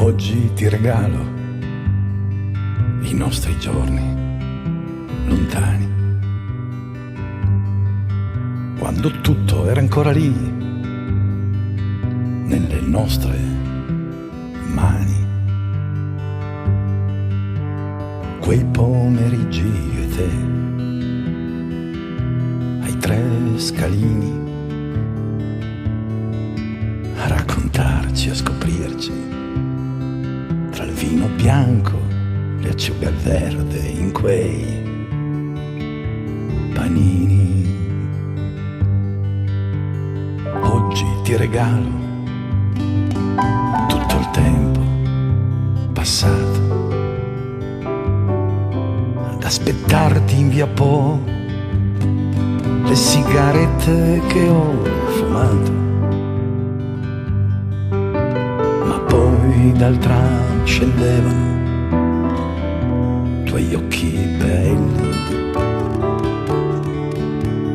Oggi ti regalo i nostri giorni lontani, quando tutto era ancora lì, nelle nostre mani. Quei pomeriggi io e te, ai tre scalini, a raccontarci, a scoprirci, tra il vino bianco, le acciughe al verde, in quei panini. Oggi ti regalo tutto il tempo passato, ad aspettarti in via Po, le sigarette che ho fumato, ma poi dal tram scendevano tuoi occhi belli,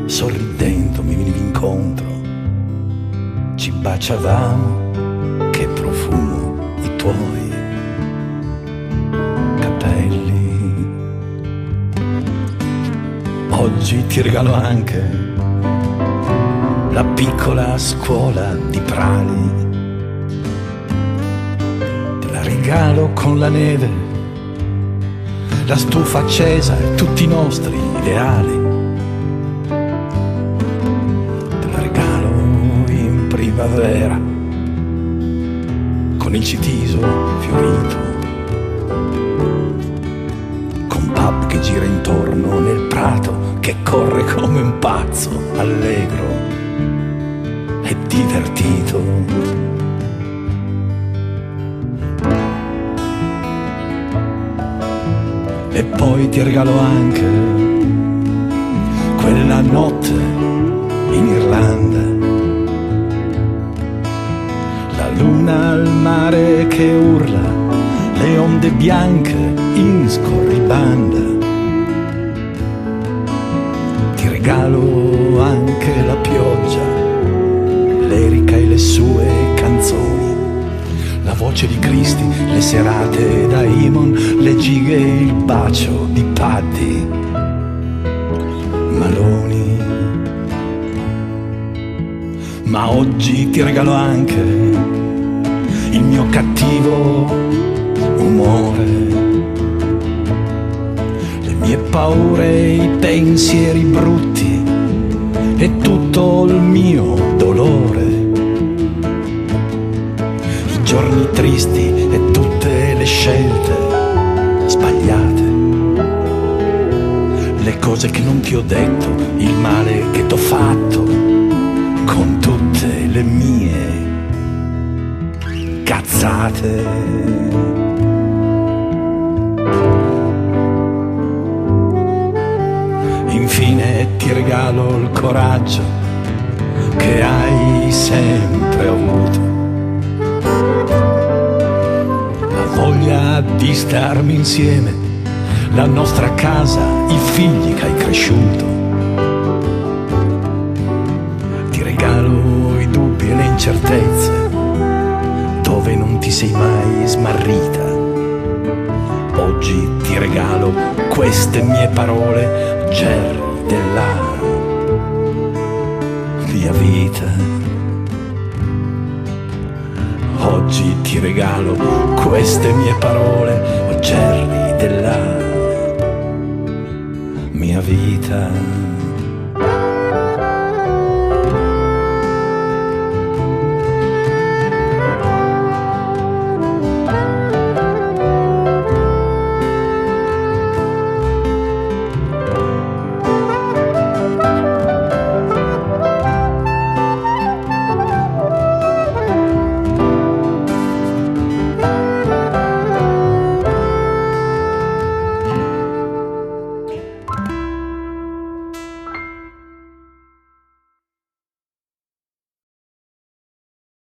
sorridendo mi venivi incontro, ci baciavamo, che profumo i tuoi capelli. Oggi ti regalo anche la piccola scuola di Prali, te la regalo con la neve, la stufa accesa e tutti i nostri ideali, te la regalo in primavera con il citiso fiorito, con pub che gira intorno nel prato, che corre come un pazzo, allegro e divertito. E poi ti regalo anche quella notte in Irlanda, la luna al mare che urla, le onde bianche in scorribanda. Ti regalo anche la pioggia, l'Erica e le sue canzoni, la voce di Cristi, le serate da Imon, le gighe e il bacio di Paddy Maloni. Ma oggi ti regalo anche il mio cattivo umore, le mie paure, i pensieri brutti e tutto il mio dolore, i giorni tristi e tutte le scelte sbagliate, le cose che non ti ho detto, il male che t'ho fatto, con tutte le mie cazzate. Infine ti regalo il coraggio che hai sempre avuto, la voglia di starmi insieme, la nostra casa, i figli che hai cresciuto. Ti regalo i dubbi e le incertezze, dove non ti sei mai smarrita. Oggi ti regalo queste mie parole, Jerry, della mia vita. Oggi ti regalo queste mie parole, Jerry, della mia vita.